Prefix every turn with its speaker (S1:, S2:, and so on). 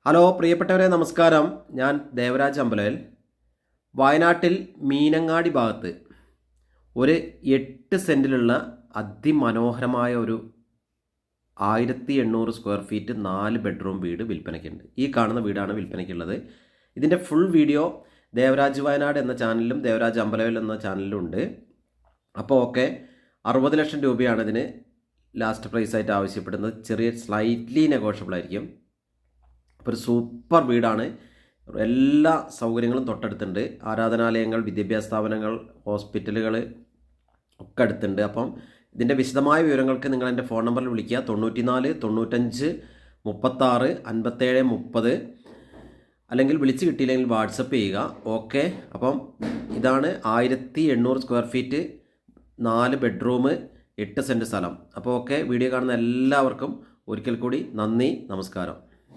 S1: Hello പ്രിയപ്പെട്ടവരെ, നമസ്കാരം. ഞാൻ ദേവരാജ് അമ്പലവൽ. വയനാട്ടിൽ മീനങ്ങാടി ഭാഗത്ത് ഒരു 8 സെൻറ്റിലുള്ള അതിമനോഹരമായ ഒരു 1800 സ്ക്വയർ ഫീറ്റ് 4 ബെഡ്റൂം വീട് വിൽപ്പനയ്ക്കുണ്ട്. ഈ കാണുന്ന വീടാണ് വിൽപ്പനയ്ക്കുള്ളത്. ഇതിൻ്റെ ഫുൾ വീഡിയോ ദേവരാജ് വയനാട് എന്ന ചാനലിലും ദേവരാജ് അമ്പലവൽ എന്ന ചാനലിലും ഉണ്ട്. അപ്പോൾ 60 ലക്ഷം രൂപയാണ് ഇതിന് ലാസ്റ്റ് പ്രൈസായിട്ട് ആവശ്യപ്പെടുന്നത്. ചെറിയ സ്ലൈറ്റ്ലി നെഗോഷ്യബിൾ ആയിരിക്കും. അപ്പോൾ ഒരു സൂപ്പർ വീടാണ്. എല്ലാ സൗകര്യങ്ങളും തൊട്ടടുത്തുണ്ട്. ആരാധനാലയങ്ങൾ, വിദ്യാഭ്യാസ സ്ഥാപനങ്ങൾ, ഹോസ്പിറ്റലുകൾ ഒക്കെ അടുത്തുണ്ട്. അപ്പം ഇതിൻ്റെ വിശദമായ വിവരങ്ങൾക്ക് നിങ്ങൾ എൻ്റെ ഫോൺ നമ്പറിൽ വിളിക്കുക. 94 95 36 57 30, അല്ലെങ്കിൽ വിളിച്ച് കിട്ടിയില്ലെങ്കിൽ വാട്സപ്പ് ചെയ്യുക. അപ്പം ഇതാണ് 1800 സ്ക്വയർ ഫീറ്റ് 4 ബെഡ്റൂം 8 സെൻറ്റ് സ്ഥലം. അപ്പോൾ വീഡിയോ കാണുന്ന എല്ലാവർക്കും ഒരിക്കൽ കൂടി നന്ദി, നമസ്കാരം.